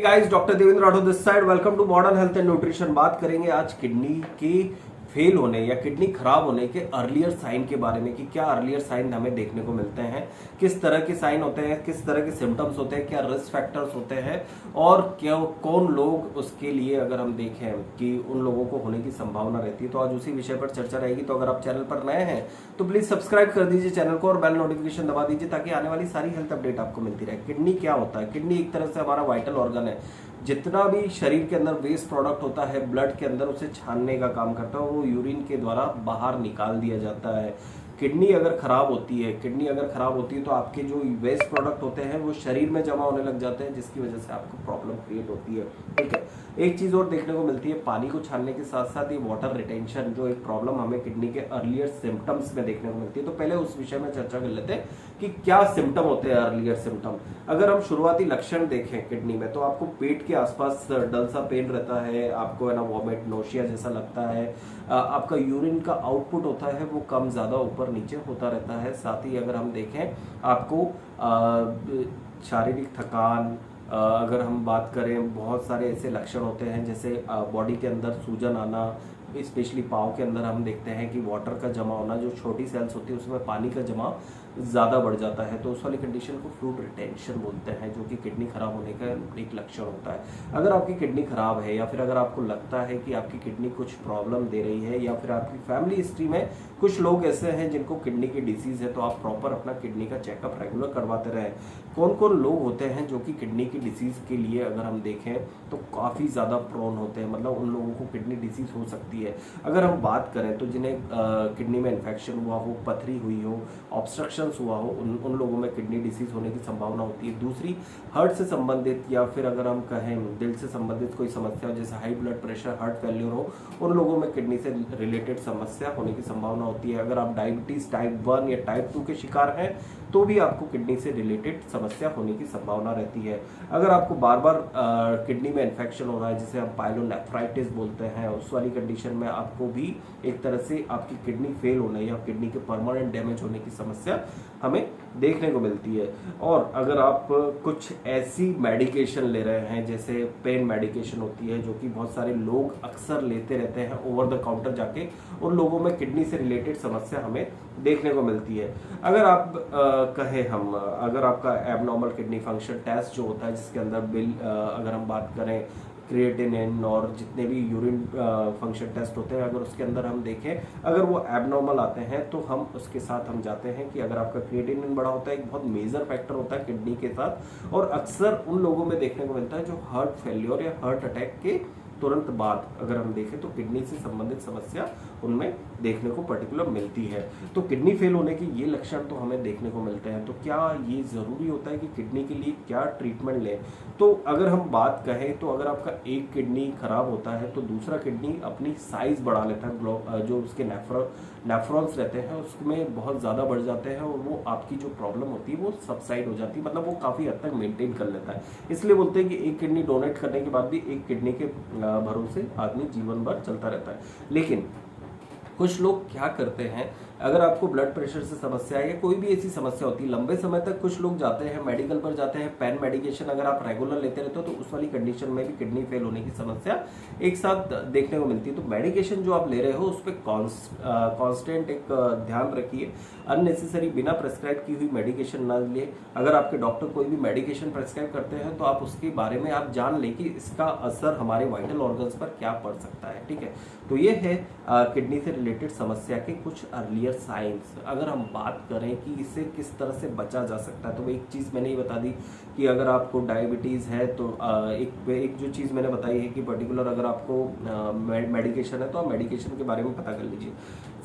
Guys, doctor Devendra Rathore this side. Welcome to modern health and nutrition. बात करेंगे आज kidney के फेल होने या किडनी खराब होने के अर्लियर साइन के बारे में कि क्या अर्लियर साइन हमें देखने को मिलते हैं, किस तरह के साइन होते हैं, किस तरह के सिम्टम्स होते हैं, क्या रिस्क फैक्टर्स होते हैं और क्या कौन लोग उसके लिए अगर हम देखें कि उन लोगों को होने की संभावना रहती है। तो आज उसी विषय पर चर्चा रहेगी। तो अगर आप चैनल पर नए हैं तो प्लीज सब्सक्राइब कर दीजिए चैनल को और बेल नोटिफिकेशन दबा दीजिए ताकि आने वाली सारी हेल्थ अपडेट आपको मिलती रहे। किडनी क्या होता है? किडनी एक तरह से हमारा वाइटल ऑर्गन है। जितना भी शरीर के अंदर वेस्ट प्रोडक्ट होता है ब्लड के अंदर, उसे छानने का काम करता है, वो यूरिन के द्वारा बाहर निकाल दिया जाता है। किडनी अगर खराब होती है तो आपके जो वेस्ट प्रोडक्ट होते हैं वो शरीर में जमा होने लग जाते हैं, जिसकी वजह से आपको प्रॉब्लम क्रिएट होती है। ठीक है, एक चीज और देखने को मिलती है, पानी को छानने के साथ साथ ये वाटर रिटेंशन जो एक प्रॉब्लम हमें किडनी के अर्लियर सिम्टम्स में देखने को मिलती है। तो पहले उस विषय में चर्चा कर लेते हैं कि क्या सिम्टम होते हैं अर्लियर सिम्टम। अगर हम शुरुआती लक्षण देखें किडनी में तो आपको पेट के आसपास डल सा पेन रहता है, आपको है ना वॉमिट नोशिया जैसा लगता है, आपका यूरिन का आउटपुट होता है वो कम ज्यादा ऊपर नीचे होता रहता है। साथ ही अगर हम देखें आपको शारीरिक थकान, अगर हम बात करें बहुत सारे ऐसे लक्षण होते हैं जैसे बॉडी के अंदर सूजन आना, स्पेशली पाँव के अंदर हम देखते हैं कि वाटर का जमा होना, जो छोटी सेल्स होती है उसमें पानी का जमा ज़्यादा बढ़ जाता है, तो उस वाली कंडीशन को फ्लूइड रिटेंशन बोलते हैं, जो कि किडनी खराब होने का एक लक्षण होता है। अगर आपकी किडनी खराब है या फिर अगर आपको लगता है कि आपकी किडनी कुछ प्रॉब्लम दे रही है या फिर आपकी फैमिली हिस्ट्री में कुछ लोग ऐसे हैं जिनको किडनी की डिसीज है, तो आप प्रॉपर अपना किडनी का चेकअप रेगुलर करवाते रहें। कौन कौन लोग होते हैं जो कि किडनी की डिसीज के लिए अगर हम देखें तो काफ़ी ज़्यादा प्रोन होते हैं, मतलब उन लोगों को किडनी डिसीज हो सकती है। अगर हम बात करें तो जिन्हें किडनी में इन्फेक्शन हुआ हो, पथरी हुई हो, ऑब्स्ट्रक्शन हुआ हो, उन लोगों में किडनी डिसीज होने की संभावना होती है। दूसरी, हार्ट से संबंधित या फिर अगर हम कहें दिल से संबंधित कोई समस्या जैसे high blood pressure, heart failure हो, उन लोगों में किडनी से रिलेटेड समस्या होने की संभावना होती है। अगर आप डायबिटीज टाइप 1 या टाइप 2 के शिकार हैं तो भी आपको किडनी से रिलेटेड समस्या होने की संभावना रहती है। अगर आपको बार बार किडनी में इन्फेक्शन हो रहा है जिसे हम पाइलोनेफ्राइटिस बोलते हैं, उस वाली कंडीशन में आपको भी एक तरह से आपकी किडनी फेल होने या किडनी के परमानेंट डैमेज होने की समस्या हमें देखने को मिलती है। और अगर आप कुछ ऐसी मेडिकेशन ले रहे हैं जैसे पेन मेडिकेशन होती है, जो कि बहुत सारे लोग अक्सर लेते रहते हैं ओवर द काउंटर जाके, उन लोगों में किडनी से रिलेटेड समस्या हमें देखने को मिलती है। अगर आप अगर आपका एबनॉर्मल किडनी फंक्शन टेस्ट जो होता है जिसके अंदर अगर हम बात करें क्रिएटिनिन और जितने भी यूरिन फंक्शन टेस्ट होते हैं, अगर उसके अंदर हम देखें अगर वो एबनॉर्मल आते हैं तो हम उसके साथ हम जाते हैं कि अगर आपका क्रिएटिनिन बढ़ा होता है, एक बहुत मेजर फैक्टर होता है किडनी के साथ, और अक्सर उन लोगों में देखने को मिलता है जो हार्ट फेल्योर या हार्ट अटैक के तुरंत बाद अगर हम देखें तो किडनी से संबंधित समस्या उनमें देखने को पर्टिकुलर मिलती है। तो किडनी फेल होने के ये लक्षण तो हमें देखने को मिलते हैं। तो क्या ये ज़रूरी होता है कि किडनी के लिए क्या ट्रीटमेंट लें? तो अगर हम बात कहें तो अगर आपका एक किडनी खराब होता है तो दूसरा किडनी अपनी साइज बढ़ा लेता है, जो उसके नेफ्रॉन्स रहते हैं उसमें बहुत ज़्यादा बढ़ जाते हैं और वो आपकी जो प्रॉब्लम होती है वो सबसाइड हो जाती है, मतलब वो काफ़ी हद तक मेंटेन कर लेता है। इसलिए बोलते हैं कि एक किडनी डोनेट करने के बाद भी एक किडनी के भरोसे आदमी जीवन भर चलता रहता है। लेकिन कुछ लोग क्या करते हैं, अगर आपको ब्लड प्रेशर से समस्या है या कोई भी ऐसी समस्या होती है लंबे समय तक, कुछ लोग जाते हैं मेडिकल पर जाते हैं, पेन मेडिकेशन अगर आप रेगुलर लेते रहते हो तो उस वाली कंडीशन में भी किडनी फेल होने की समस्या एक साथ देखने को मिलती है। तो मेडिकेशन जो आप ले रहे हो उस पर कॉन्स्टेंट एक ध्यान रखिए, अननेसेसरी बिना प्रेस्क्राइब की हुई मेडिकेशन ना लिए। अगर आपके डॉक्टर कोई भी मेडिकेशन प्रेस्क्राइब करते हैं तो आप उसके बारे में आप जान लें कि इसका असर हमारे वाइटल ऑर्गन्स पर क्या पड़ सकता है। ठीक है, तो ये है किडनी से रिलेटेड समस्या के कुछ अर्लियर साइंस। अगर हम बात करें कि इससे किस तरह से बचा जा सकता है तो एक चीज़ मैंने ही बता दी कि अगर आपको डायबिटीज़ है तो एक जो चीज़ मैंने बताई है कि पर्टिकुलर अगर आपको मेडिकेशन है तो आप मेडिकेशन के बारे में पता कर लीजिए।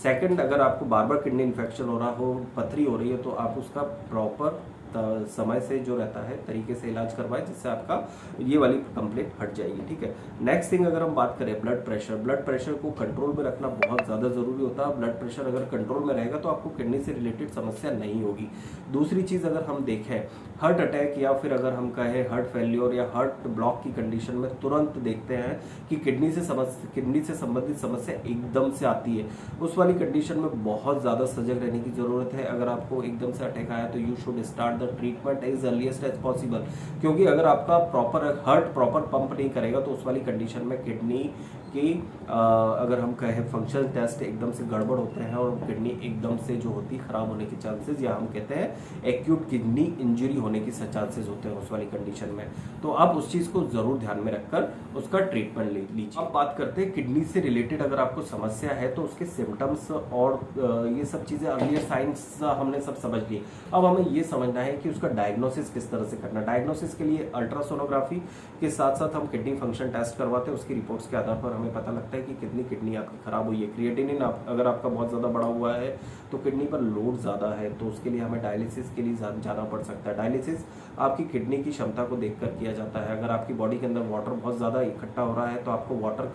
सेकंड, अगर आपको बार बार किडनी इन्फेक्शन हो रहा हो, पथरी हो रही है, तो आप उसका प्रॉपर समय से जो रहता है तरीके से इलाज करवाएं जिससे आपका ये वाली कंप्लेंट हट जाएगी। ठीक है, नेक्स्ट थिंग अगर हम बात करें ब्लड प्रेशर को कंट्रोल में रखना बहुत ज़्यादा ज़रूरी होता है। ब्लड प्रेशर अगर कंट्रोल में रहेगा तो आपको किडनी से रिलेटेड समस्या नहीं होगी। दूसरी चीज़ अगर हम देखें हार्ट अटैक या फिर अगर हम कहें हार्ट फेल्योर या हार्ट ब्लॉक की कंडीशन में तुरंत देखते हैं कि किडनी से संबंधित समस्या एकदम से आती है। उस वाली वाली कंडीशन में बहुत ज़्यादा सजग रहने की ज़रूरत है। अगर आपको एकदम से अटैक आया तो you should start the treatment as earliest as possible, क्योंकि अगर आपका हार्ट प्रॉपर पंप नहीं करेगा तो उस वाली कंडीशन में किडनी की अगर हम कहें फंक्शन टेस्ट एकदम से गड़बड़ होते हैं और किडनी एकदम से जो होती है खराब होने के चांसेस, या हम कहते हैं एक्यूट किडनी इंजरी होने की चांसेस होते हैं उस वाली कंडीशन में। तो आप उस चीज़ को ज़रूर ध्यान में रखकर उसका ट्रीटमेंट ले लीजिए। अब बात करते हैं किडनी से रिलेटेड अगर आपको समस्या है तो उसके सिम्टम्स और ये सब चीज़ें, अर्लियर साइंस हमने सब समझ ली। अब हमें ये समझना है कि उसका डायग्नोसिस किस तरह से करना। डायग्नोसिस के लिए अल्ट्रासोनोग्राफी के साथ साथ हम किडनी फंक्शन टेस्ट करवाते हैं। उसकी रिपोर्ट्स के आधार पर हमें पता लगता है कि कितनी किडनी आपकी खराब हुई है। क्रिएटिनिन अगर आपका बहुत ज़्यादा बढ़ा हुआ है तो किडनी पर लोड ज़्यादा है, तो उसके लिए हमें डायलिसिस के लिए जाना पड़ सकता है। डायलिसिस आपकी किडनी की क्षमता को देखकर किया जाता है। अगर आपकी बॉडी के अंदर वाटर बहुत ज़्यादा इकट्ठा हो रहा है तो आपको वाटर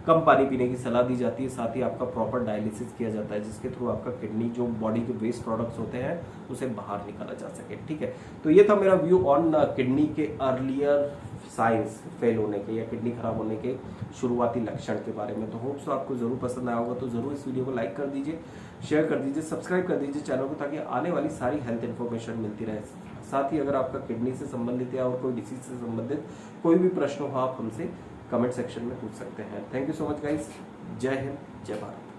कम पानी पीने की सलाह दी जाती है। साथ ही आपका प्रॉपर डायलिसिस किया जाता है जिसके थ्रू आपका किडनी जो बॉडी के वेस्ट प्रोडक्ट्स होते हैं उसे बाहर निकाला जा सके। ठीक है, तो ये था मेरा व्यू ऑन किडनी के अर्लियर साइंस फेल होने के या किडनी खराब होने के शुरुआती लक्षण के बारे में। तो होप्स आपको जरूर पसंद आया होगा, तो जरूर इस वीडियो को लाइक कर दीजिए, शेयर कर दीजिए, सब्सक्राइब कर दीजिए चैनल को, ताकि आने वाली सारी हेल्थ इन्फॉर्मेशन मिलती रहे। साथ ही अगर आपका किडनी से संबंधित या और कोई डिसीज से संबंधित कोई भी प्रश्न हो आप हमसे कमेंट सेक्शन में पूछ सकते हैं। Thank you so much guys, जय हिंद, जय भारत।